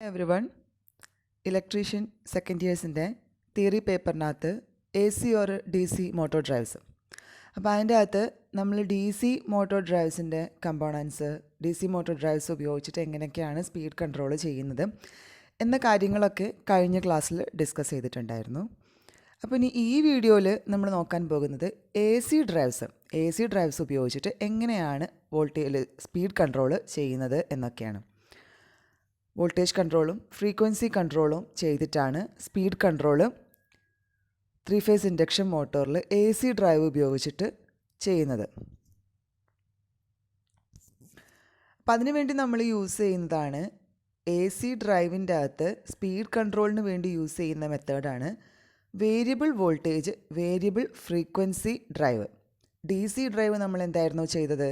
Everyone electrician second ഇയേഴ്സിൻ്റെ theory പേപ്പറിനകത്ത് A C or D C motor drives. അപ്പോൾ അതിൻ്റെ അകത്ത് നമ്മൾ ഡി സി മോട്ടോർ ഡ്രൈവ്സിൻ്റെ components, D C motor drives ഉപയോഗിച്ചിട്ട് എങ്ങനെയൊക്കെയാണ് സ്പീഡ് കൺട്രോൾ ചെയ്യുന്നത് എന്ന കാര്യങ്ങളൊക്കെ കഴിഞ്ഞ ക്ലാസ്സിൽ ഡിസ്കസ് ചെയ്തിട്ടുണ്ടായിരുന്നു. അപ്പോൾ ഇനി ഈ വീഡിയോയിൽ നമ്മൾ നോക്കാൻ പോകുന്നത് എ സി ഡ്രൈവ്സ് ഉപയോഗിച്ചിട്ട് എങ്ങനെയാണ് സ്പീഡ് കൺട്രോൾ ചെയ്യുന്നത് എന്നൊക്കെയാണ്. വോൾട്ടേജ് കൺട്രോളും ഫ്രീക്വൻസി കൺട്രോളും ചെയ്തിട്ടാണ് സ്പീഡ് കൺട്രോൾ 3 ഫേസ് ഇൻഡക്ഷൻ മോട്ടോറിൽ എ സി ഡ്രൈവ് ഉപയോഗിച്ചിട്ട് ചെയ്യുന്നത്. അപ്പം അതിനുവേണ്ടി നമ്മൾ യൂസ് ചെയ്യുന്നതാണ് എ സി ഡ്രൈവിൻ്റെ അകത്ത് സ്പീഡ് കൺട്രോളിന് വേണ്ടി യൂസ് ചെയ്യുന്ന മെത്തേഡാണ് variable voltage variable frequency drive. D C drive നമ്മൾ എന്തായിരുന്നു ചെയ്തത്?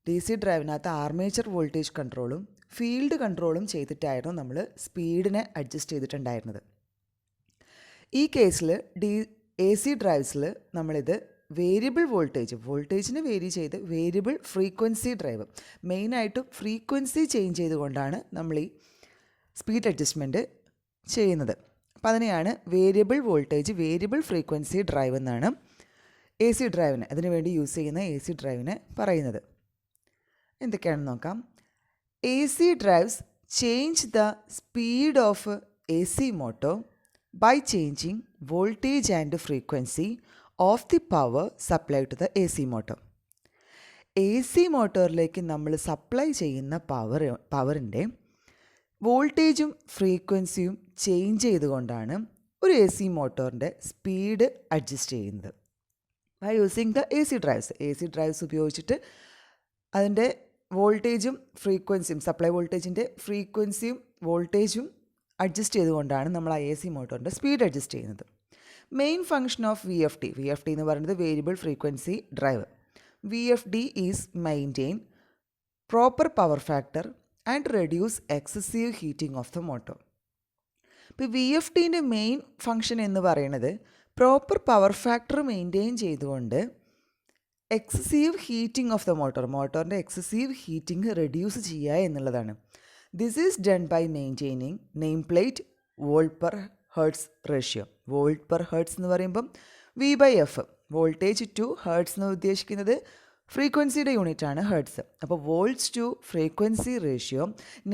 ഡി സി ഡ്രൈവിനകത്ത് ആർമേച്ചർ വോൾട്ടേജ് കൺട്രോളും ഫീൽഡ് കൺട്രോളും ചെയ്തിട്ടായിരുന്നു നമ്മൾ സ്പീഡിനെ അഡ്ജസ്റ്റ് ചെയ്തിട്ടുണ്ടായിരുന്നത്. ഈ കേസിൽ എ സി ഡ്രൈവ്സിൽ നമ്മളിത് വേരിയബിൾ വോൾട്ടേജിന് വേരി ചെയ്ത് വേരിയബിൾ ഫ്രീക്വൻസി ഡ്രൈവ്, മെയിനായിട്ടും ഫ്രീക്വൻസി ചേഞ്ച് ചെയ്തുകൊണ്ടാണ് നമ്മൾ ഈ സ്പീഡ് അഡ്ജസ്റ്റ്മെൻറ്റ് ചെയ്യുന്നത്. അപ്പം അതിനെയാണ് variable voltage variable frequency drive എന്നാണ് എ സി ഡ്രൈവിന്, അതിനുവേണ്ടി യൂസ് ചെയ്യുന്ന എ സി ഡ്രൈവിനെ പറയുന്നത്. എന്തൊക്കെയാണെന്ന് നോക്കാം. AC drives change the speed of AC motor by changing voltage and frequency of the power supplied to the AC motor. AC മോട്ടോറിലേക്ക് നമ്മൾ supply ചെയ്യുന്ന പവറിൻ്റെ വോൾട്ടേജും ഫ്രീക്വൻസിയും ചേഞ്ച് ചെയ്തുകൊണ്ടാണ് ഒരു എ സി മോട്ടോറിൻ്റെ സ്പീഡ് അഡ്ജസ്റ്റ് ചെയ്യുന്നത്. By using the A C drives ഉപയോഗിച്ചിട്ട് അതിൻ്റെ വോൾട്ടേജും ഫ്രീക്വൻസിയും, സപ്ലൈ വോൾട്ടേജിൻ്റെ ഫ്രീക്വൻസിയും വോൾട്ടേജും അഡ്ജസ്റ്റ് ചെയ്തുകൊണ്ടാണ് നമ്മൾ ആ എ സി മോട്ടോറിൻ്റെ സ്പീഡ് അഡ്ജസ്റ്റ് ചെയ്യുന്നത്. Main function of V F T എന്ന് പറയുന്നത് variable frequency drive. VFD is maintain proper power factor and reduce excessive heating of the motor. ഇപ്പോൾ VFDൻ്റെ മെയിൻ ഫങ്ഷൻ എന്ന് പറയുന്നത് പ്രോപ്പർ പവർ ഫാക്ടർ മെയിൻറ്റെയിൻ ചെയ്തുകൊണ്ട് excessive heating of the മോട്ടോറിൻ്റെ excessive heating reduce ചെയ്യുക എന്നുള്ളതാണ്. This is done by maintaining name plate volt per hertz ratio. Volt per hertz എന്ന് പറയുമ്പം V/F, വോൾട്ടേജ് ടു ഹേർട്സ് എന്ന് ഉദ്ദേശിക്കുന്നത് ഫ്രീക്വൻസിയുടെ യൂണിറ്റാണ് ഹേർട്സ്. അപ്പോൾ volts to frequency ratio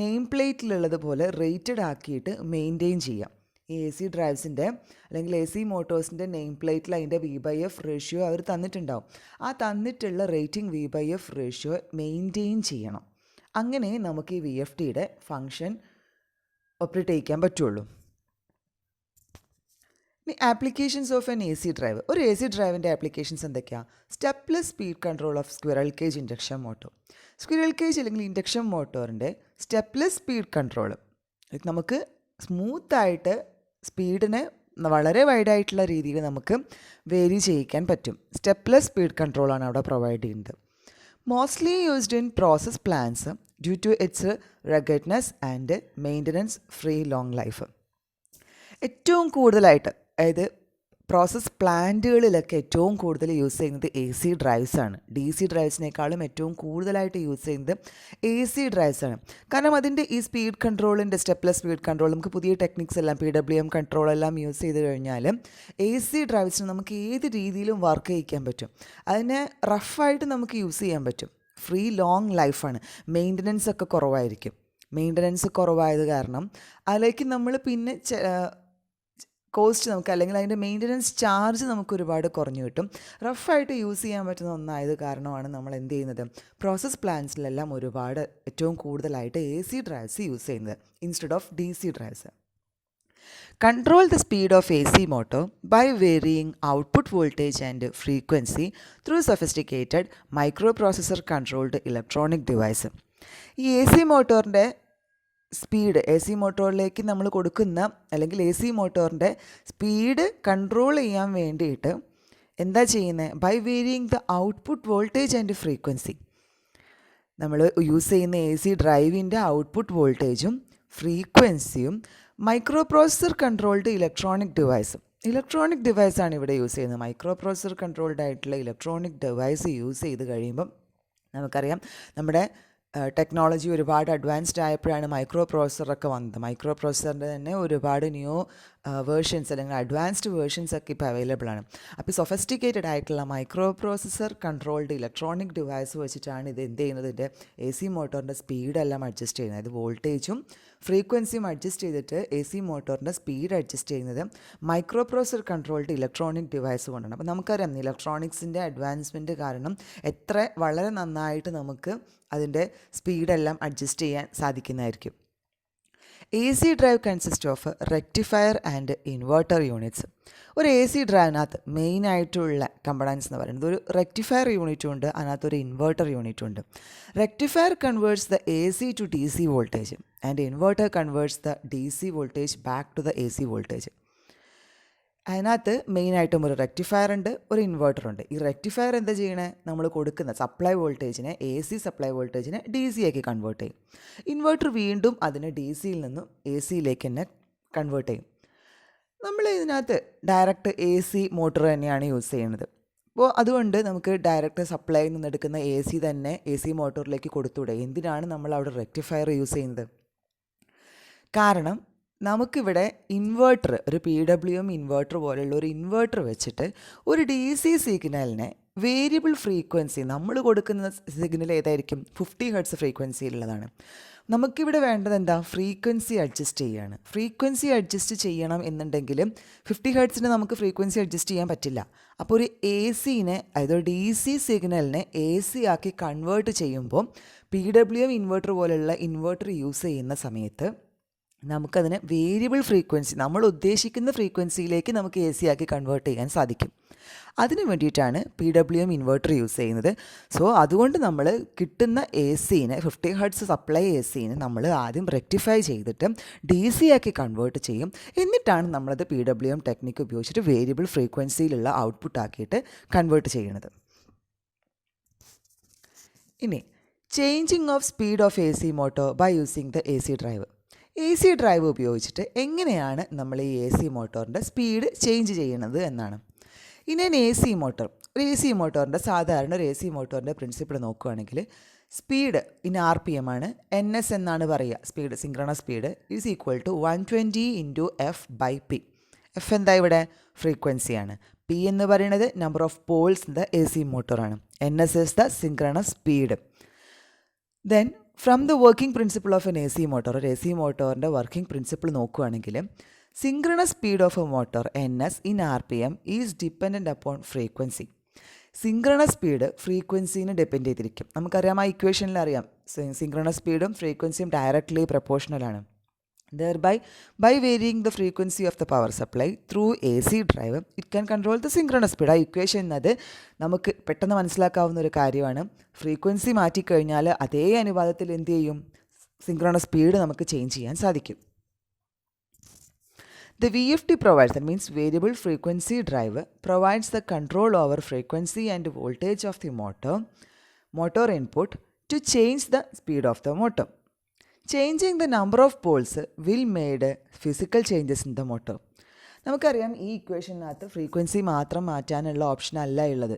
name പ്ലേറ്റിലുള്ളതുപോലെ റേറ്റഡ് ആക്കിയിട്ട് മെയിൻറ്റെയിൻ ചെയ്യാം. ഈ എ സി ഡ്രൈവ്സിൻ്റെ അല്ലെങ്കിൽ എ സി മോട്ടോഴ്സിൻ്റെ നെയിം പ്ലേറ്റിൽ അതിൻ്റെ V/F റേഷ്യോ അവർ തന്നിട്ടുണ്ടാവും. ആ തന്നിട്ടുള്ള റേറ്റിംഗ് V/F റേഷ്യോ മെയിൻറ്റെയിൻ ചെയ്യണം. അങ്ങനെ നമുക്ക് ഈ VFDയുടെ ഫങ്ഷൻ ഓപ്പറേറ്റ് ചെയ്യിക്കാൻ പറ്റുള്ളൂ. ഇനി applications of an A C drive. ഒരു എ സി ഡ്രൈവിൻ്റെ ആപ്ലിക്കേഷൻസ് എന്തൊക്കെയാണ്? Stepless speed control of squirrel cage induction motor. Squirrel cage അല്ലെങ്കിൽ ഇൻഡക്ഷൻ മോട്ടോറിൻ്റെ സ്റ്റെപ്ലെസ് സ്പീഡ് കൺട്രോൾ നമുക്ക് സ്മൂത്തായിട്ട് സ്പീഡിനെ വളരെ വൈഡായിട്ടുള്ള രീതിയിൽ നമുക്ക് വേരി ചെയ്യിക്കാൻ പറ്റും. സ്റ്റെപ്ലെസ് സ്പീഡ് കൺട്രോളാണ് അവിടെ പ്രൊവൈഡ് ചെയ്യുന്നത്. Mostly used in process plants due to its ruggedness and maintenance free long life. ഏറ്റവും കൂടുതലായിട്ട്, അതായത് പ്രോസസ് പ്ലാന്റുകളിലൊക്കെ ഏറ്റവും കൂടുതൽ യൂസ് ചെയ്യുന്നത് എ സി ഡ്രൈവ്സ് ആണ്. ഡി സി ഡ്രൈവ്സിനേക്കാളും ഏറ്റവും കൂടുതലായിട്ട് യൂസ് ചെയ്യുന്നത് എ സി ഡ്രൈവ്സ് ആണ്. കാരണം അതിൻ്റെ ഈ സ്പീഡ് കൺട്രോളിൻ്റെ സ്റ്റെപ്ലെസ് സ്പീഡ് കൺട്രോൾ, നമുക്ക് പുതിയ ടെക്നിക്സ് എല്ലാം PWM കൺട്രോൾ എല്ലാം യൂസ് ചെയ്ത് കഴിഞ്ഞാൽ എ സി ഡ്രൈവ്സിന് നമുക്ക് ഏത് രീതിയിലും വർക്ക് ചെയ്യിക്കാൻ പറ്റും. അതിനെ റഫായിട്ട് നമുക്ക് യൂസ് ചെയ്യാൻ പറ്റും. ഫ്രീ ലോങ് ലൈഫാണ്. മെയിൻ്റനൻസ് ഒക്കെ കുറവായിരിക്കും. മെയിൻ്റനൻസ് കുറവായത് കാരണം അതിലേക്ക് നമ്മൾ പിന്നെ കോസ്റ്റ് നമുക്ക്, അല്ലെങ്കിൽ അതിൻ്റെ മെയിൻ്റനൻസ് ചാർജ് നമുക്ക് ഒരുപാട് കുറഞ്ഞു കിട്ടും. റഫായിട്ട് യൂസ് ചെയ്യാൻ പറ്റുന്ന ഒന്നായത് കാരണമാണ് നമ്മൾ എന്ത് ചെയ്യുന്നത്, പ്രോസസ് പ്ലാന്റ്സിലെല്ലാം ഒരുപാട് ഏറ്റവും കൂടുതലായിട്ട് എ സി ഡ്രൈവ്സ് യൂസ് ചെയ്യുന്നത് instead of D C drives. Control the speed of A C motor by varying output voltage and frequency through sophisticated microprocessor controlled electronic device. ഈ എ സി മോട്ടോറിൻ്റെ speed, A C മോട്ടോറിലേക്ക് നമ്മൾ കൊടുക്കുന്ന അല്ലെങ്കിൽ A C മോട്ടോറിൻ്റെ speed control ചെയ്യാൻ വേണ്ടിയിട്ട് എന്താ ചെയ്യുന്നത്? By varying the output voltage and frequency. നമ്മൾ യൂസ് ചെയ്യുന്ന എ സി ഡ്രൈവിൻ്റെ ഔട്ട്പുട്ട് വോൾട്ടേജും ഫ്രീക്വൻസിയും മൈക്രോ പ്രോസസ്സർ കൺട്രോൾഡ് ഇലക്ട്രോണിക് ഡിവൈസാണ് ഇവിടെ യൂസ് ചെയ്യുന്നത്. മൈക്രോ പ്രോസസ്സർ കൺട്രോൾഡ് ആയിട്ടുള്ള ഇലക്ട്രോണിക് ഡിവൈസ് യൂസ് ചെയ്ത് കഴിയുമ്പം നമുക്കറിയാം നമ്മുടെ ടെക്നോളജി ഒരുപാട് അഡ്വാൻസ്ഡ് ആയപ്പോഴാണ് മൈക്രോ പ്രോസസ്സറൊക്കെ വന്നത്. മൈക്രോ പ്രോസസ്സറിൻ്റെ തന്നെ ഒരുപാട് ന്യൂ വേർഷൻസ് അല്ലെങ്കിൽ അഡ്വാൻസ്ഡ് വേർഷൻസ് ഒക്കെ ഇപ്പോൾ അവൈലബിൾ ആണ്. അപ്പോൾ സൊഫിസ്റ്റിക്കേറ്റഡ് ആയിട്ടുള്ള micro processor controlled electronic device വെച്ചിട്ടാണ് ഇത് എന്ത് ചെയ്യുന്നത്, ഇതിൻ്റെ എ സി മോട്ടോറിൻ്റെ സ്പീഡെല്ലാം അഡ്ജസ്റ്റ് ചെയ്യുന്നത്. ഇത് വോൾട്ടേജും ഫ്രീക്വൻസിയും അഡ്ജസ്റ്റ് ചെയ്തിട്ട് എ സി മോട്ടോറിൻ്റെ സ്പീഡ് അഡ്ജസ്റ്റ് ചെയ്യുന്നത് micro processor controlled electronic device കൊണ്ടാണ്. അപ്പോൾ നമുക്കറിയാം ഇലക്ട്രോണിക്സിൻ്റെ അഡ്വാൻസ്മെൻറ്റ് കാരണം വളരെ നന്നായിട്ട് നമുക്ക് അതിൻ്റെ സ്പീഡെല്ലാം അഡ്ജസ്റ്റ് ചെയ്യാൻ സാധിക്കുന്നതായിരിക്കും. A C drive consist of rectifier and inverter units. ഒരു എ സി ഡ്രൈവിനകത്ത് മെയിനായിട്ടുള്ള കമ്പണൻസ് എന്ന് പറയുന്നത് ഒരു റെക്ടിഫയർ യൂണിറ്റും ഉണ്ട്, അതിനകത്തൊരു ഇൻവേർട്ടർ യൂണിറ്റും ഉണ്ട്. Rectifier converts the A C to D C voltage and inverter converts the D C voltage back to the A C voltage. അതിനകത്ത് മെയിനായിട്ടും ഒരു റെക്ടിഫയർ ഉണ്ട്, ഒരു ഇൻവേർട്ടർ ഉണ്ട്. ഈ റെക്ടിഫയർ എന്താ ചെയ്യണേ, നമ്മൾ കൊടുക്കുന്ന സപ്ലൈ വോൾട്ടേജിനെ എ സി സപ്ലൈ വോൾട്ടേജിനെ ഡി സി ആക്കി കൺവേർട്ട് ചെയ്യും. ഇൻവേർട്ടർ വീണ്ടും അതിനെ ഡി സിയിൽ നിന്നും എ സിയിലേക്ക് തന്നെ കൺവേർട്ട് ചെയ്യും. നമ്മൾ ഇതിനകത്ത് ഡയറക്റ്റ് എ സി മോട്ടർ തന്നെയാണ് യൂസ് ചെയ്യുന്നത്. അപ്പോൾ അതുകൊണ്ട് നമുക്ക് ഡയറക്റ്റ് സപ്ലൈയിൽ നിന്ന് എടുക്കുന്ന എ സി തന്നെ എ സി മോട്ടോറിലേക്ക് കൊടുത്തുകൂടെ? എന്തിനാണ് നമ്മൾ അവിടെ റെക്ടിഫയർ യൂസ് ചെയ്യുന്നത്? കാരണം നമുക്കിവിടെ ഇൻവേർട്ടർ, ഒരു പി ഡബ്ല്യു എം ഇൻവേർട്ടർ പോലെയുള്ള ഒരു ഇൻവേർട്ടർ വെച്ചിട്ട് ഒരു ഡി സി സിഗ്നലിനെ വേരിയബിൾ ഫ്രീക്വൻസി, നമ്മൾ കൊടുക്കുന്ന സിഗ്നൽ ഏതായിരിക്കും, 50 ഹെർട്സ് ഫ്രീക്വൻസിയിലുള്ളതാണ്. നമുക്കിവിടെ വേണ്ടത് എന്താ, ഫ്രീക്വൻസി അഡ്ജസ്റ്റ് ചെയ്യുകയാണ്. ഫ്രീക്വൻസി അഡ്ജസ്റ്റ് ചെയ്യണം എന്നുണ്ടെങ്കിലും 50 ഹെർട്സിന് നമുക്ക് ഫ്രീക്വൻസി അഡ്ജസ്റ്റ് ചെയ്യാൻ പറ്റില്ല. അപ്പോൾ ഒരു എ സിനെ, അതായത് ഡി സി സിഗ്നലിനെ എ സി ആക്കി കൺവേർട്ട് ചെയ്യുമ്പോൾ പി ഡബ്ല്യു എം ഇൻവേർട്ടർ പോലെയുള്ള ഇൻവേർട്ടർ യൂസ് ചെയ്യുന്ന സമയത്ത് നമുക്കതിനെ വേരിയബിൾ ഫ്രീക്വൻസി, നമ്മൾ ഉദ്ദേശിക്കുന്ന ഫ്രീക്വൻസിയിലേക്ക് നമുക്ക് എ സി ആക്കി കൺവേർട്ട് ചെയ്യാൻ സാധിക്കും. അതിന് വേണ്ടിയിട്ടാണ് P W M inverter use ചെയ്യുന്നത്. സോ അതുകൊണ്ട് നമ്മൾ കിട്ടുന്ന എ സിനെ, 50 ഹെർട്സ് സപ്ലൈ എ സിനെ നമ്മൾ ആദ്യം റെക്ടിഫൈ ചെയ്തിട്ട് ഡി സി ആക്കി കൺവേർട്ട് ചെയ്യും. എന്നിട്ടാണ് നമ്മളത് പി ഡബ്ല്യു എം ടെക്നിക്ക് ഉപയോഗിച്ചിട്ട് വേരിയബിൾ ഫ്രീക്വൻസിയിലുള്ള ഔട്ട്പുട്ട് ആക്കിയിട്ട് കൺവേർട്ട് ചെയ്യുന്നത്. ഇനി changing of speed of A C motor by using the A C drive. A C drive ഉപയോഗിച്ചിട്ട് എങ്ങനെയാണ് നമ്മൾ ഈ എ സി മോട്ടോറിൻ്റെ സ്പീഡ് ചേഞ്ച് ചെയ്യണത് എന്നാണ്. ഇനി എ സി മോട്ടോർ, ഒരു എ സി മോട്ടോറിൻ്റെ സാധാരണ ഒരു എ സി മോട്ടോറിൻ്റെ പ്രിൻസിപ്പിൾ നോക്കുകയാണെങ്കിൽ speed in R P M ആണ്, എൻ എസ് എന്നാണ് പറയുക. Speed, synchronous speed is equal to 120 into F by P. F എന്താ ഇവിടെ, ഫ്രീക്വൻസിയാണ്. പി എന്ന് പറയുന്നത് number of poles in the A C മോട്ടോറാണ്. N S is the synchronous speed. Then from the working principle of an A C motor, ഒരു A C മോട്ടോറിൻ്റെ working principle നോക്കുകയാണെങ്കിൽ synchronous speed of a motor N S in R P M is dependent upon frequency. Synchronous speed ഫ്രീക്വൻസിനെ depend ചെയ്തിരിക്കും. നമുക്കറിയാം, ആ ഇക്വേഷനിൽ അറിയാം, synchronous സ്പീഡും ഫ്രീക്വൻസിയും directly പ്രപ്പോർഷണലാണ്. Thereby, by varying the frequency of the power supply through AC drive, it can control the synchronous speed. ആ equation എന്നത് നമുക്ക് പെട്ടെന്ന് മനസ്സിലാക്കാവുന്ന ഒരു കാര്യമാണ്. ഫ്രീക്വൻസി മാറ്റിക്കഴിഞ്ഞാൽ അതേ അനുപാതത്തിൽ എന്ത് ചെയ്യും, സിങ്ക്രണസ് സ്പീഡ് നമുക്ക് ചേഞ്ച് ചെയ്യാൻ സാധിക്കും. The VFD provides, that means variable frequency drive, provides the control over frequency and voltage of the motor input to change the speed of the motor. Changing the number of poles will made physical changes in the motor. നമുക്കറിയാം, ഈ ഇക്വേഷനകത്ത് frequency മാത്രം മാറ്റാനുള്ള option അല്ല ഉള്ളത്.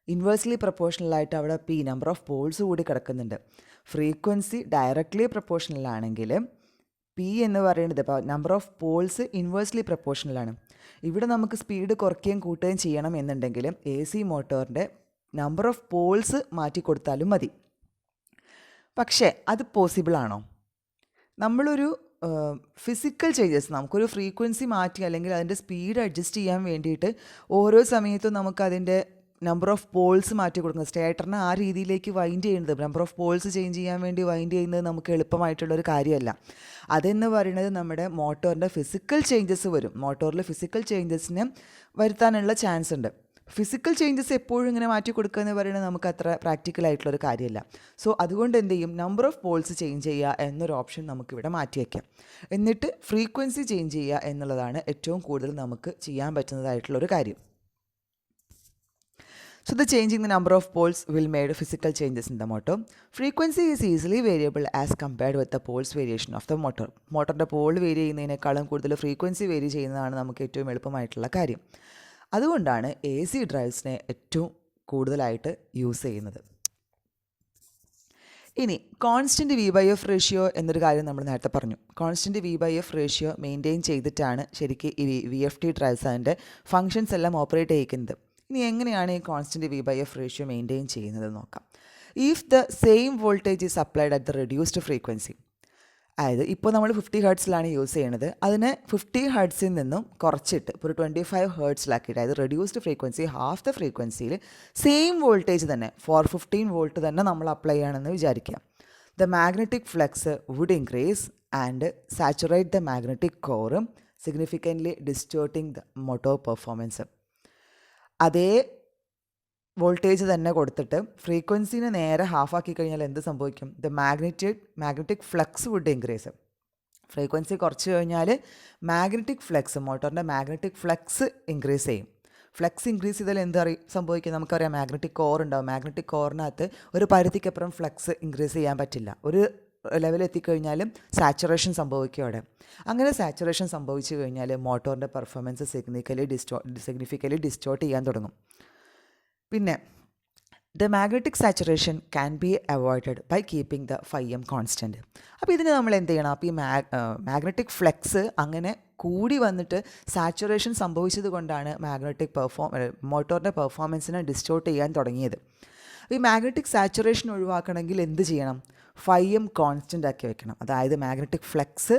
Inversely പ്രപ്പോർഷണലായിട്ട് അവിടെ P, number of poles കൂടി കിടക്കുന്നുണ്ട്. Frequency directly proportional ആണെങ്കിൽ പി എന്ന് പറയുന്നത്, ഇപ്പോൾ നമ്പർ ഓഫ് പോൾസ് ഇൻവേഴ്സ്ലി പ്രപ്പോർഷണലാണ്. ഇവിടെ നമുക്ക് സ്പീഡ് കുറയ്ക്കുകയും കൂട്ടുകയും ചെയ്യണം എന്നുണ്ടെങ്കിൽ എ സി മോട്ടോറിൻ്റെ നമ്പർ ഓഫ് പോൾസ് മാറ്റി കൊടുത്താലും മതി. പക്ഷേ അത് പോസിബിളാണോ? നമ്മളൊരു ഫിസിക്കൽ ചേഞ്ചസ്, നമുക്കൊരു ഫ്രീക്വൻസി മാറ്റി അല്ലെങ്കിൽ അതിൻ്റെ സ്പീഡ് അഡ്ജസ്റ്റ് ചെയ്യാൻ വേണ്ടിയിട്ട് ഓരോ സമയത്തും നമുക്കതിൻ്റെ നമ്പർ ഓഫ് പോൾസ് മാറ്റി കൊടുക്കുന്നത്, സ്റ്റേറ്ററിനെ ആ രീതിയിലേക്ക് വൈൻഡ് ചെയ്യുന്നത്, നമ്പർ ഓഫ് പോൾസ് ചേഞ്ച് ചെയ്യാൻ വേണ്ടി വൈൻഡ് ചെയ്യുന്നത് നമുക്ക് എളുപ്പമായിട്ടുള്ളൊരു കാര്യമല്ല. അതെന്ന് പറയുന്നത് നമ്മുടെ മോട്ടോറിൻ്റെ ഫിസിക്കൽ ചേഞ്ചസ് വരും. മോട്ടോറിൽ ഫിസിക്കൽ ചേഞ്ചസിന് വരുത്താനുള്ള ചാൻസ് ഉണ്ട്. ഫിസിക്കൽ ചേഞ്ചസ് എപ്പോഴും ഇങ്ങനെ മാറ്റി കൊടുക്കുക എന്ന് പറയുന്നത് നമുക്ക് അത്ര പ്രാക്ടിക്കലായിട്ടുള്ളൊരു കാര്യമല്ല. സോ അതുകൊണ്ട് എന്ത് ചെയ്യും, നമ്പർ ഓഫ് പോൾസ് ചേഞ്ച് ചെയ്യുക എന്നൊരു ഓപ്ഷൻ നമുക്കിവിടെ മാറ്റി വയ്ക്കാം. എന്നിട്ട് ഫ്രീക്വൻസി ചേഞ്ച് ചെയ്യുക എന്നുള്ളതാണ് ഏറ്റവും കൂടുതൽ നമുക്ക് ചെയ്യാൻ പറ്റുന്നതായിട്ടുള്ളൊരു കാര്യം. So the changing the number of poles will make physical changes in the motor. Frequency is easily variable as compared with the poles variation of the motor. മോട്ടറിൻ്റെ പോൾ വേരി ചെയ്യുന്നതിനേക്കാളും കൂടുതൽ ഫ്രീക്വൻസി വേരി ചെയ്യുന്നതാണ് നമുക്ക് ഏറ്റവും എളുപ്പമായിട്ടുള്ള കാര്യം. അതുകൊണ്ടാണ് A C ഡ്രൈവ്സിനെ ഏറ്റവും കൂടുതലായിട്ട് യൂസ് ചെയ്യുന്നത്. ഇനി കോൺസ്റ്റൻറ്റ് V/F റേഷ്യോ എന്നൊരു കാര്യം നമ്മൾ നേരത്തെ പറഞ്ഞു. കോൺസ്റ്റൻറ്റ് V/F റേഷ്യോ മെയിൻറ്റെയിൻ ചെയ്തിട്ടാണ് ശരിക്കും ഈ VFD ഡ്രൈവ്സ് അതിൻ്റെ ഫങ്ഷൻസ് എല്ലാം ഓപ്പറേറ്റ് ചെയ്യിക്കുന്നത്. ഇനി എങ്ങനെയാണ് ഈ കോൺസ്റ്റൻറ്റ് V/F റേഷ്യോ മെയിൻറ്റെയിൻ ചെയ്യുന്നത് നോക്കാം. If the same voltage is applied at the reduced frequency, അതായത് ഇപ്പോൾ നമ്മൾ 50 ഹെർട്സിലാണ് യൂസ് ചെയ്യണത്, അതിനെ 50 ഹെർട്സിൽ നിന്നും കുറച്ചിട്ട് ഇപ്പോൾ ഒരു 25 ഹെർട്സിലാക്കിയിട്ട്, അതായത് റെഡ്യൂസ്ഡ് ഫ്രീക്വൻസി ഹാഫ് ദ ഫ്രീക്വൻസിയിൽ സെയിം വോൾട്ടേജ് തന്നെ 415 വോൾട്ട് തന്നെ നമ്മൾ അപ്ലൈ ചെയ്യണമെന്ന് വിചാരിക്കുക. The magnetic flux would increase and saturate the magnetic കോറും significantly distorting the motor performance. അതേ വോൾട്ടേജ് തന്നെ കൊടുത്തിട്ട് ഫ്രീക്വൻസിനെ നേരെ ഹാഫാക്കി കഴിഞ്ഞാൽ എന്ത് സംഭവിക്കും? The magnetic flux would increase. Frequency കുറച്ച് കഴിഞ്ഞാൽ മാഗ്നറ്റിക് ഫ്ലക്സ്, മോട്ടോറിൻ്റെ മാഗ്നറ്റിക് ഫ്ലക്സ് ഇൻക്രീസ് ചെയ്യും. ഫ്ലക്സ് ഇൻക്രീസ് ചെയ്താൽ എന്താ സംഭവിക്കും? നമുക്കറിയാം മാഗ്നറ്റിക് കോർ ഉണ്ടാവും. മാഗ്നറ്റിക് കോറിനകത്ത് ഒരു പരിധിക്കപ്പുറം ഫ്ലക്സ് ഇൻക്രീസ് ചെയ്യാൻ പറ്റില്ല. ഒരു ലെവൽ എത്തിക്കഴിഞ്ഞാലും സാച്ചുറേഷൻ സംഭവിക്കും അവിടെ. അങ്ങനെ സാച്ചുറേഷൻ സംഭവിച്ചു കഴിഞ്ഞാൽ മോട്ടോറിൻ്റെ പെർഫോമൻസ് സിഗ്നിഫിക്കലി ഡിസ്റ്റോർട്ട് ചെയ്യാൻ തുടങ്ങും. പിന്നെ the magnetic saturation can be avoided by keeping the φm constant. അപ്പോൾ ഇതിന് നമ്മൾ എന്ത് ചെയ്യണം? അപ്പോൾ ഈ മാഗ്നറ്റിക് ഫ്ലക്സ് അങ്ങനെ കൂടി വന്നിട്ട് സാച്ചുറേഷൻ സംഭവിച്ചത് കൊണ്ടാണ് മോട്ടോറിൻ്റെ പെർഫോമൻസിനെ ഡിസ്റ്റോർട്ട് ചെയ്യാൻ തുടങ്ങിയത്. ഈ മാഗ്നറ്റിക് സാച്ചുറേഷൻ ഒഴിവാക്കണമെങ്കിൽ എന്ത് ചെയ്യണം? φm കോൺസ്റ്റൻ്റ് ആക്കി വെക്കണം. അതായത് മാഗ്നറ്റിക് ഫ്ലക്സ്,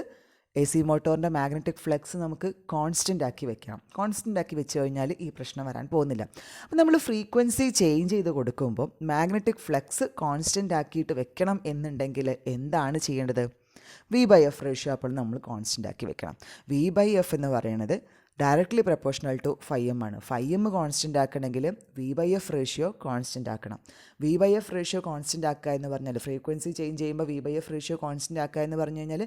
AC മോട്ടോറിൻ്റെ മാഗ്നറ്റിക് ഫ്ലക്സ് നമുക്ക് കോൺസ്റ്റൻ്റ് ആക്കി വെക്കണം. കോൺസ്റ്റൻ്റ് ആക്കി വെച്ച് കഴിഞ്ഞാൽ ഈ പ്രശ്നം വരാൻ പോകുന്നില്ല. അപ്പോൾ നമ്മൾ ഫ്രീക്വൻസി ചേഞ്ച് ചെയ്ത് കൊടുക്കുമ്പോൾ മാഗ്നറ്റിക് ഫ്ലക്സ് കോൺസ്റ്റൻ്റ് ആക്കിയിട്ട് വെക്കണം എന്നുണ്ടെങ്കിൽ എന്താണ് ചെയ്യേണ്ടത്? V/F റേഷ്യോ അപ്പോൾ നമ്മൾ കോൺസ്റ്റൻ്റ് ആക്കി വെക്കണം. V/F എന്ന് പറയുന്നത് ഡയറക്ട്ലി പ്രൊപ്പോർഷണൽ ടു φm ആണ്. φm constant ആക്കണമെങ്കിൽ V/F ratio constant ആക്കണം. V/F റേഷ്യോ കോൺസ്റ്റൻ്റ് ആക്കുക എന്ന് പറഞ്ഞാൽ ഫ്രീക്വൻസി ചേഞ്ച് ചെയ്യുമ്പോൾ V/F റേഷ്യോ കോൺസ്റ്റൻ്റ് ആക്കുക എന്ന് പറഞ്ഞു കഴിഞ്ഞാൽ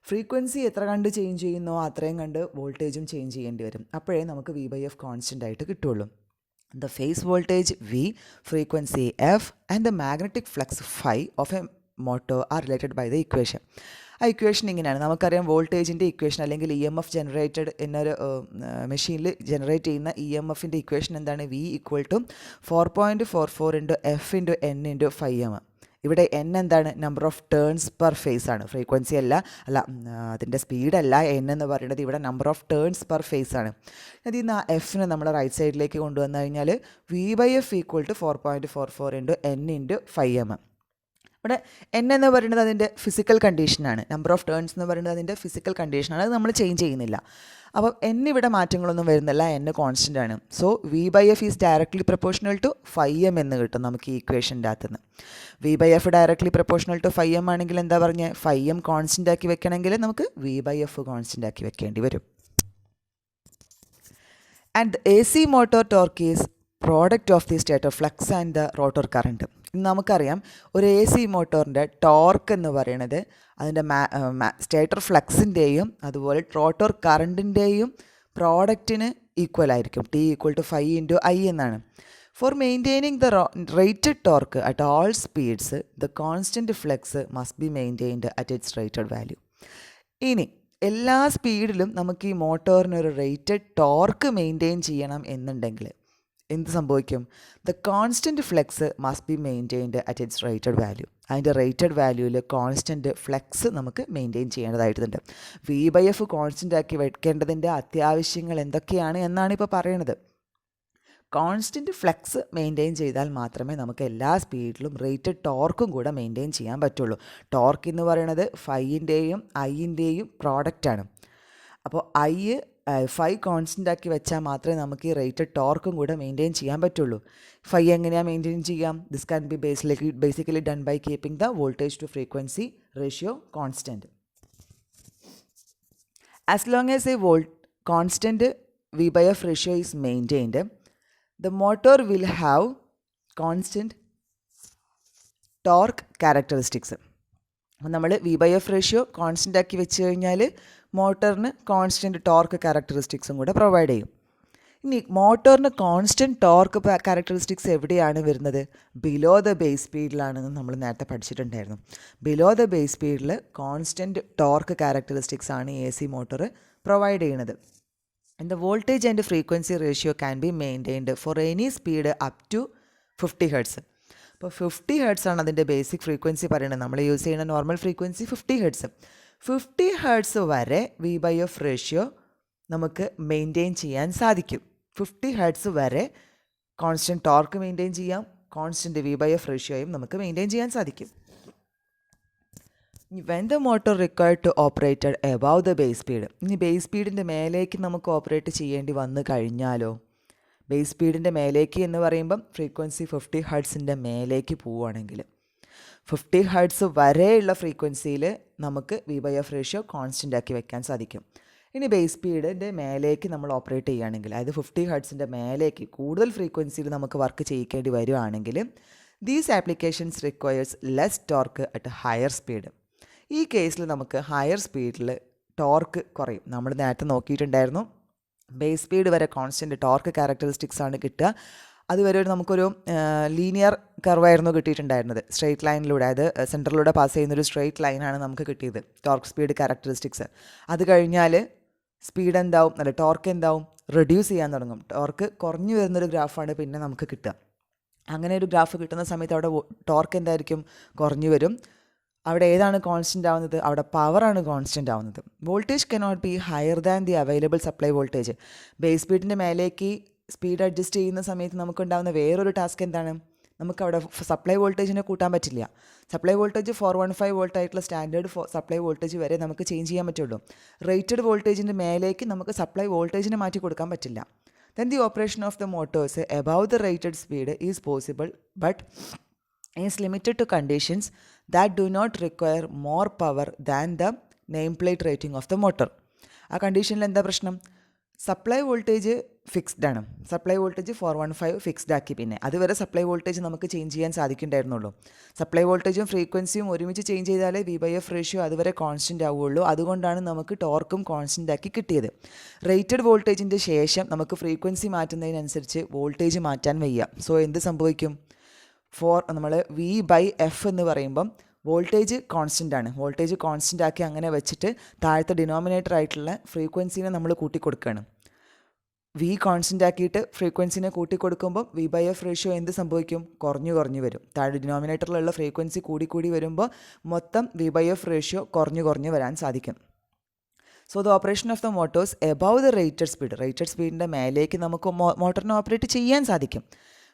ഫ്രീക്വൻസി എത്ര കണ്ട് ചേഞ്ച് ചെയ്യുന്നോ അത്രയും കണ്ട് വോൾട്ടേജും ചേഞ്ച് ചെയ്യേണ്ടി വരും. അപ്പോഴേ നമുക്ക് V/F കോൺസ്റ്റൻ്റ് ആയിട്ട് കിട്ടുള്ളൂ. The phase voltage V, frequency F and the magnetic flux φ of a motor are related by the equation. ആ ഇക്വേഷൻ ഇങ്ങനെയാണ്. നമുക്കറിയാം വോൾട്ടേജിൻ്റെ ഇക്വേഷൻ അല്ലെങ്കിൽ EMF ജനറേറ്റഡ് എന്നൊരു മെഷീനിൽ ജനറേറ്റ് ചെയ്യുന്ന EMFൻ്റെ ഇക്വേഷൻ എന്താണ്? V = 4.44 × F × N × φm. ഇവിടെ N എന്താണ്? Number of turns per phase ആണ്. ഫ്രീക്വൻസി അല്ല അതിൻ്റെ സ്പീഡല്ല N എന്ന് പറയുന്നത്. ഇവിടെ number of turns per phase ആണ്. അതിൽ നിന്ന് ആ Fനെ നമ്മൾ റൈറ്റ് സൈഡിലേക്ക് കൊണ്ടുവന്നു കഴിഞ്ഞാൽ V/F = 4.44 × N × φm. ഇവിടെ N എന്ന് പറയുന്നത് അതിൻ്റെ ഫിസിക്കൽ കണ്ടീഷനാണ്. നമ്പർ ഓഫ് ടേൺസ് എന്ന് പറയുന്നത് അതിൻ്റെ ഫിസിക്കൽ കണ്ടീഷനാണ്. അത് നമ്മൾ ചേഞ്ച് ചെയ്യുന്നില്ല. അപ്പം N ഇവിടെ മാറ്റങ്ങളൊന്നും വരുന്നില്ല. N കോൺസ്റ്റൻ്റ് ആണ്. So V/F is directly proportional to φm എന്ന് കിട്ടും നമുക്ക് ഈ ഇക്വേഷൻ്റെ അകത്തുനിന്ന്. V/F directly proportional to φm ആണെങ്കിൽ എന്താ പറഞ്ഞത്? φm കോൺസ്റ്റൻ്റ് ആക്കി വെക്കണമെങ്കിൽ നമുക്ക് V/F കോൺസ്റ്റൻ്റ് ആക്കി വെക്കേണ്ടി വരും. And the AC motor torque is product of the stator flux and the rotor current. നമുക്കറിയാം ഒരു AC മോട്ടോറിൻ്റെ ടോർക്ക് എന്ന് പറയുന്നത് അതിൻ്റെ സ്റ്റേറ്റർ ഫ്ലക്സിൻ്റെയും അതുപോലെ റോട്ടർ കറണ്ടിൻ്റെയും പ്രോഡക്റ്റിന് ഈക്വൽ ആയിരിക്കും. T = φ × I എന്നാണ്. For maintaining the rated torque at all speeds the constant flux must be maintained at its rated value. ഇനി എല്ലാ സ്പീഡിലും നമുക്ക് ഈ മോട്ടോറിനൊരു റേറ്റഡ് ടോർക്ക് മെയിൻറ്റെയിൻ ചെയ്യണം എന്നുണ്ടെങ്കിൽ എന്ത് സംഭവിക്കും? The constant flux must be maintained at its rated value. അതിൻ്റെ rated വാല്യൂവിൽ constant flux നമുക്ക് മെയിൻറ്റെയിൻ ചെയ്യേണ്ടതായിട്ടുണ്ട്. V/F കോൺസ്റ്റൻ്റ് ആക്കി വെക്കേണ്ടതിൻ്റെ അത്യാവശ്യങ്ങൾ എന്തൊക്കെയാണ് എന്നാണ് ഇപ്പോൾ പറയുന്നത്. കോൺസ്റ്റൻറ്റ് ഫ്ലക്സ് മെയിൻറ്റെയിൻ ചെയ്താൽ മാത്രമേ നമുക്ക് എല്ലാ സ്പീഡിലും റേറ്റഡ് ടോർക്കും കൂടെ മെയിൻറ്റെയിൻ ചെയ്യാൻ പറ്റുള്ളൂ. ടോർക്ക് എന്ന് പറയുന്നത് φ-ൻ്റെയും I-ൻ്റെയും പ്രോഡക്റ്റാണ്. അപ്പോൾ φ കോൺസ്റ്റൻ്റ് ആക്കി വെച്ചാൽ മാത്രമേ നമുക്ക് ഈ റേറ്റഡ് ടോർക്കും കൂടെ മെയിൻറ്റെയിൻ ചെയ്യാൻ പറ്റുള്ളൂ. φ എങ്ങനെയാണ് മെയിൻറ്റെയിൻ ചെയ്യാം? This can be basically done by keeping the voltage to frequency ratio constant. As long as a constant V/F ratio is maintained, the motor will have constant torque characteristics. നമ്മൾ V/F ratio constant ആക്കി വെച്ച് കഴിഞ്ഞാൽ മോട്ടറിന് constant torque ക്യാരക്ടറിസ്റ്റിക്സും കൂടെ provide ചെയ്യും. ഇനി മോട്ടറിന് constant torque characteristics എവിടെയാണ് വരുന്നത്? Below the base സ്പീഡിലാണെന്ന് നമ്മൾ നേരത്തെ പഠിച്ചിട്ടുണ്ടായിരുന്നു. ബിലോ ദ ബേസ് സ്പീഡിൽ കോൺസ്റ്റൻറ്റ് ടോർക്ക് ക്യാരക്ടറിസ്റ്റിക്സ് ആണ് AC മോട്ടോർ പ്രൊവൈഡ് ചെയ്യുന്നത്. And the voltage and frequency ratio can be maintained for any speed up to 50 hertz. അപ്പോൾ 50 ഹെർട്സ് ആണ് അതിൻ്റെ ബേസിക് ഫ്രീക്വൻസി പറയുന്നത്. നമ്മൾ യൂസ് ചെയ്യുന്ന നോർമൽ ഫ്രീക്വൻസി 50 ഹെർട്സ്. 50 ഹെർട്സ് വരെ V/F റേഷ്യോ നമുക്ക് മെയിൻറ്റെയിൻ ചെയ്യാൻ സാധിക്കും. 50 ഹെർട്സ് വരെ കോൺസ്റ്റൻറ്റ് ടോർക്ക് മെയിൻറ്റെയിൻ ചെയ്യാം, കോൺസ്റ്റൻറ്റ് V/F റേഷ്യോയും നമുക്ക് മെയിൻറ്റെയിൻ ചെയ്യാൻ സാധിക്കും. When the motor required to operated above the base speed, ഇനി ബേസ് സ്പീഡിൻ്റെ മേലേക്ക് നമുക്ക് ഓപ്പറേറ്റ് ചെയ്യേണ്ടി വന്നു കഴിഞ്ഞാലോ, ബേസ് സ്പീഡിൻ്റെ മേലേക്ക് എന്ന് പറയുമ്പം ഫ്രീക്വൻസി 50 ഹെർട്സിൻ്റെ മേലേക്ക് പോവുകയാണെങ്കിൽ 50 ഹെർട്സ് വരെയുള്ള ഫ്രീക്വൻസിയിൽ നമുക്ക് V/F റേഷ്യോ കോൺസ്റ്റൻ്റ് ആക്കി വെക്കാൻ സാധിക്കും. ഇനി ബേസ് സ്പീഡിൻ്റെ മേലേക്ക് നമ്മൾ ഓപ്പറേറ്റ് ചെയ്യുകയാണെങ്കിൽ, അതായത് 50 ഹെർട്സിൻ്റെ മേലേക്ക് കൂടുതൽ ഫ്രീക്വൻസിയിൽ നമുക്ക് വർക്ക് ചെയ്യിക്കേണ്ടി വരുവാണെങ്കിൽ these applications requires less torque at higher speed. ഈ കേസിൽ നമുക്ക് ഹയർ സ്പീഡിൽ ടോർക്ക് കുറയും. നമ്മൾ നേരത്തെ നോക്കിയിട്ടുണ്ടായിരുന്നു, ബേസ് സ്പീഡ് വരെ കോൺസ്റ്റൻറ്റ് ടോർക്ക് ക്യാരക്ടറിസ്റ്റിക്സ് ആണ് കിട്ടുക. അതുവരെ നമുക്കൊരു ലീനിയർ കർവായിരുന്നു കിട്ടിയിട്ടുണ്ടായിരുന്നത്, സ്ട്രെയിറ്റ് ലൈനിലൂടെ, അതായത് സെൻറ്ററിലൂടെ പാസ് ചെയ്യുന്നൊരു സ്ട്രെയിറ്റ് ലൈനാണ് നമുക്ക് കിട്ടിയത് ടോർക്ക് സ്പീഡ് ക്യാരക്ടറിസ്റ്റിക്സ്. അത് കഴിഞ്ഞാൽ സ്പീഡ് എന്താവും, അല്ല ടോർക്ക് എന്താവും, റെഡ്യൂസ് ചെയ്യാൻ തുടങ്ങും. ടോർക്ക് കുറഞ്ഞു വരുന്നൊരു ഗ്രാഫാണ് പിന്നെ നമുക്ക് കിട്ടുക. അങ്ങനെ ഒരു ഗ്രാഫ് കിട്ടുന്ന സമയത്ത് അവിടെ ടോർക്ക് എന്തായിരിക്കും, കുറഞ്ഞു വരും. അവിടെ ഏതാണ് കോൺസ്റ്റൻ്റ് ആവുന്നത്, അവിടെ പവറാണ് കോൺസ്റ്റൻ്റ് ആവുന്നത്. Voltage cannot be higher than the available supply voltage. Base സ്പീഡിൻ്റെ മേലേക്ക് സ്പീഡ് അഡ്ജസ്റ്റ് ചെയ്യുന്ന സമയത്ത് നമുക്കുണ്ടാകുന്ന വേറൊരു ടാസ്ക് എന്താണ്, നമുക്കവിടെ സപ്ലൈ വോൾട്ടേജിനെ കൂട്ടാൻ പറ്റില്ല. സപ്ലൈ വോൾട്ടേജ് 415 വോൾട്ട് ആയിട്ടുള്ള സ്റ്റാൻഡേർഡ് സപ്ലൈ വോൾട്ടേജ് വരെ നമുക്ക് ചേഞ്ച് ചെയ്യാൻ പറ്റുള്ളൂ. റേറ്റഡ് വോൾട്ടേജിൻ്റെ മേലേക്ക് നമുക്ക് സപ്ലൈ വോൾട്ടേജിനെ മാറ്റി കൊടുക്കാൻ പറ്റില്ല. Then the operation of the motors above the rated speed is possible but is limited to conditions that do not require more power than the nameplate rating of the motor. ആ കണ്ടീഷനിൽ എന്താ പ്രശ്നം, supply voltage fixed ആണ്. Supply voltage 415 fixed ആക്കി. പിന്നെ അതുവരെ supply voltage നമുക്ക് change ചെയ്യാൻ സാധിക്കുന്നുണ്ടായിരുന്നുള്ളൂ. സപ്ലൈ വോൾട്ടേജും ഫ്രീക്വൻസിയും ഒരുമിച്ച് ചേഞ്ച് ചെയ്താലേ V/F റേഷ്യോ അതുവരെ കോൺസ്റ്റൻ്റ് ആവുകയുള്ളൂ. അതുകൊണ്ടാണ് നമുക്ക് ടോർക്കും കോൺസ്റ്റൻ്റ് ആക്കി കിട്ടിയത്. റേറ്റഡ് വോൾട്ടേജിൻ്റെ ശേഷം നമുക്ക് ഫ്രീക്വൻസി മാറ്റുന്നതിനനുസരിച്ച് വോൾട്ടേജ് മാറ്റാൻ വയ്യ. സോ എന്ത് സംഭവിക്കും, നമ്മൾ V/F എന്ന് പറയുമ്പം വോൾട്ടേജ് കോൺസ്റ്റൻ്റ് ആണ്. വോൾട്ടേജ് കോൺസ്റ്റൻ്റ് ആക്കി അങ്ങനെ വെച്ചിട്ട് താഴത്തെ ഡിനോമിനേറ്റർ ആയിട്ടുള്ള ഫ്രീക്വൻസിനെ നമ്മൾ കൂട്ടിക്കൊടുക്കുകയാണ്. V കോൺസ്റ്റൻ്റ് ആക്കിയിട്ട് ഫ്രീക്വൻസിനെ കൂട്ടിക്കൊടുക്കുമ്പോൾ V/F റേഷ്യോ എന്ത് സംഭവിക്കും, കുറഞ്ഞു വരും. താഴെ ഡിനോമിനേറ്ററിലുള്ള ഫ്രീക്വൻസി കൂടി വരുമ്പോൾ മൊത്തം V/F റേഷ്യോ കുറഞ്ഞു വരാൻ സാധിക്കും. So the operation of the motors above the rated സ്പീഡിൻ്റെ മേലേക്ക് നമുക്ക് മോട്ടറിനെ ഓപ്പറേറ്റ് ചെയ്യാൻ സാധിക്കും.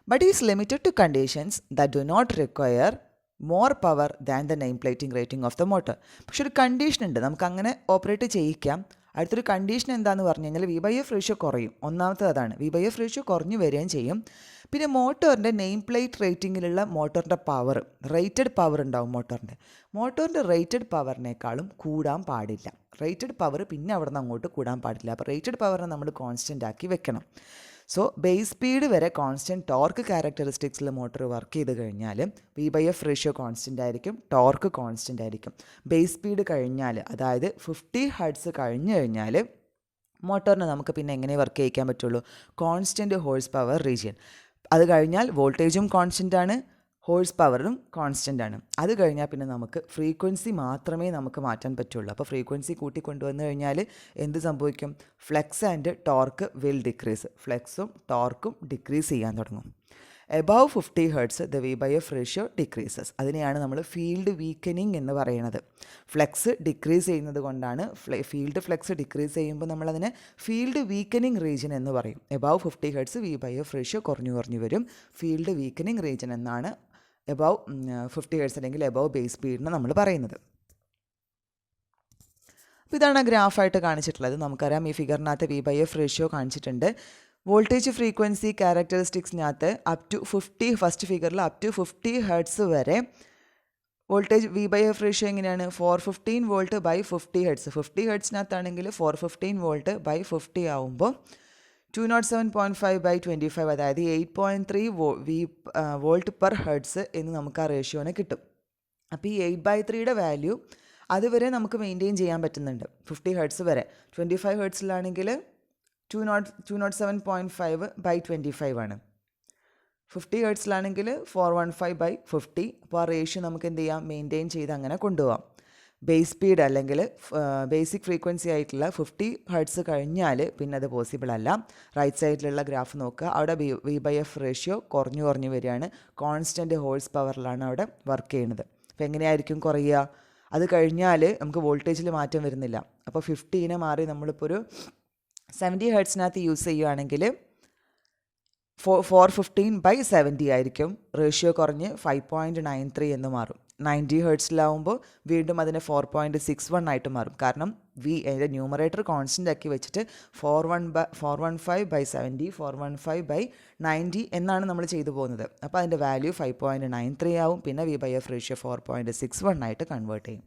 But is limited to conditions that do not require more power than the name plating rating of the motor. പക്ഷെ ഒരു കണ്ടീഷൻ ഉണ്ട്, നമുക്ക് അങ്ങനെ ഓപ്പറേറ്റ് ചെയ്യിക്കാം. അടുത്തൊരു കണ്ടീഷൻ എന്താണെന്ന് പറഞ്ഞു കഴിഞ്ഞാൽ V/F റേഷ്യോ കുറയും. ഒന്നാമത്തെ അതാണ്, V/F റേഷ്യോ കുറഞ്ഞു വരികയും ചെയ്യും. പിന്നെ മോട്ടോറിൻ്റെ നെയിം പ്ലേറ്റ് റേറ്റിങ്ങിലുള്ള മോട്ടോറിൻ്റെ പവർ, റേറ്റഡ് പവർ ഉണ്ടാവും. മോട്ടോറിൻ്റെ റേറ്റഡ് പവറിനേക്കാളും കൂടാൻ പാടില്ല. റേറ്റഡ് പവർ പിന്നെ അവിടെ നിന്ന് അങ്ങോട്ട് കൂടാൻ പാടില്ല. അപ്പോൾ റേറ്റഡ് പവറിനെ നമ്മൾ കോൺസ്റ്റൻ്റ് ആക്കി വെക്കണം. സോ ബേസ് സ്പീഡ് വരെ കോൺസ്റ്റൻറ്റ് ടോർക്ക് ക്യാരക്ടറിസ്റ്റിക്സിൽ മോട്ടോർ വർക്ക് ചെയ്ത് കഴിഞ്ഞാൽ V/F റേഷ്യോ കോൺസ്റ്റൻ്റ് ആയിരിക്കും, ടോർക്ക് കോൺസ്റ്റൻ്റ് ആയിരിക്കും. ബേസ് സ്പീഡ് കഴിഞ്ഞാൽ, അതായത് 50 ഹെർട്സ് കഴിഞ്ഞ് കഴിഞ്ഞാൽ മോട്ടോറിനെ നമുക്ക് പിന്നെ എങ്ങനെ വർക്ക് ചെയ്യിക്കാൻ പറ്റുള്ളൂ, കോൺസ്റ്റൻറ്റ് ഹോഴ്സ് പവർ റീജിയൻ. അത് കഴിഞ്ഞാൽ വോൾട്ടേജും കോൺസ്റ്റൻ്റ് ആണ്, ഹോഴ്സ് പവറും കോൺസ്റ്റൻ്റ് ആണ്. അത് കഴിഞ്ഞാൽ പിന്നെ നമുക്ക് ഫ്രീക്വൻസി മാത്രമേ നമുക്ക് മാറ്റാൻ പറ്റുള്ളൂ. അപ്പോൾ ഫ്രീക്വൻസി കൂട്ടിക്കൊണ്ടുവന്നു കഴിഞ്ഞാൽ എന്ത് സംഭവിക്കും, flux and torque will decrease. ഫ്ലെക്സും ടോർക്കും ഡിക്രീസ് ചെയ്യാൻ തുടങ്ങും. Above 50 hertz the V/F ratio decreases. അതിനെയാണ് നമ്മൾ ഫീൽഡ് വീക്കനിങ് എന്ന് പറയുന്നത്. ഫ്ലെക്സ് ഡിക്രീസ് ചെയ്യുന്നത് കൊണ്ടാണ്, ഫീൽഡ് ഫ്ലെക്സ് ഡിക്രീസ് ചെയ്യുമ്പോൾ നമ്മളതിനെ ഫീൽഡ് വീക്കനിങ് റീജിയൻ എന്ന് പറയും. എബവ് 50 ഹെർട്സ് V/F റേഷ്യോ കുറഞ്ഞു വരും. ഫീൽഡ് വീക്കനിങ് റീജിയൻ എന്നാണ് എബവ് 50 ഹെർട്സ് അല്ലെങ്കിൽ എബവ് ബേസ് സ്പീഡിന് നമ്മൾ പറയുന്നത്. അപ്പോൾ ഇതാണ് ഗ്രാഫായിട്ട് കാണിച്ചിട്ടുള്ളത്. നമുക്കറിയാം ഈ ഫിഗറിനകത്ത് V/F റേഷ്യോ കാണിച്ചിട്ടുണ്ട്. വോൾട്ടേജ് ഫ്രീക്വൻസി ക്യാരക്ടറിസ്റ്റിക്സിനകത്ത് അപ് ടു 50, ഫസ്റ്റ് ഫിഗറിൽ അപ് ടു 50 ഹെർട്സ് വരെ വോൾട്ടേജ് V/F റേഷ്യോ എങ്ങനെയാണ്, 415 വോൾട്ട് ബൈ 50 ഹെർട്സ്. 50 ഹെർട്സിനകത്താണെങ്കിൽ 415 വോൾട്ട് ബൈ 50 ആവുമ്പോൾ 207.5 ബൈ 25, അതായത് 8.3 വോൾട്ട് പെർ ഹെർട്സ് എന്ന് നമുക്ക് ആ റേഷ്യോനെ കിട്ടും. അപ്പോൾ ഈ 8/3യുടെ വാല്യൂ അതുവരെ നമുക്ക് മെയിൻറ്റെയിൻ ചെയ്യാൻ പറ്റുന്നുണ്ട്. 50 ഹെർട്സ് വരെ. 25 ഹെർട്സിലാണെങ്കിൽ 207.5 ബൈ 25 ആണ്. 50 ഹെർട്സിലാണെങ്കിൽ 415 ബൈ 50. അപ്പോൾ ആ റേഷ്യോ നമുക്ക് എന്ത് ചെയ്യാം, മെയിൻറ്റെയിൻ ചെയ്ത് അങ്ങനെ കൊണ്ടുപോകാം. ബേസ് സ്പീഡ് അല്ലെങ്കിൽ ബേസിക് ഫ്രീക്വൻസി ആയിട്ടുള്ള 50 ഹെർട്സ് കഴിഞ്ഞാൽ പിന്നെ അത് പോസിബിൾ അല്ല. റൈറ്റ് സൈഡിലുള്ള ഗ്രാഫ് നോക്കുക. അവിടെ V/F റേഷ്യോ കുറഞ്ഞു വരികയാണ്. കോൺസ്റ്റൻറ്റ് ഹോഴ്സ് പവറിലാണ് അവിടെ വർക്ക് ചെയ്യുന്നത്. അപ്പോൾ എങ്ങനെയായിരിക്കും കുറയുക? അത് കഴിഞ്ഞാൽ നമുക്ക് വോൾട്ടേജിൽ മാറ്റം വരുന്നില്ല. അപ്പോൾ 50നെ മാറി നമ്മളിപ്പോൾ ഒരു 70 ഹെർട്സിനകത്ത് യൂസ് ചെയ്യുകയാണെങ്കിൽ 415/70 ആയിരിക്കും. റേഷ്യോ കുറഞ്ഞ് 5.93 എന്ന് മാറും. 90 ഹെർട്സിലാവുമ്പോൾ വീണ്ടും അതിന് 4.61 ആയിട്ട് മാറും. കാരണം അതിൻ്റെ ന്യൂമറേറ്റർ കോൺസ്റ്റൻ്റ് ആക്കി വെച്ചിട്ട് 415/70 415/90 എന്നാണ് നമ്മൾ ചെയ്തു പോകുന്നത്. അപ്പോൾ അതിൻ്റെ വാല്യൂ 5.93 ആവും. പിന്നെ V/F റേഷ്യോ 4.61 ആയിട്ട് കൺവേർട്ട് ചെയ്യും.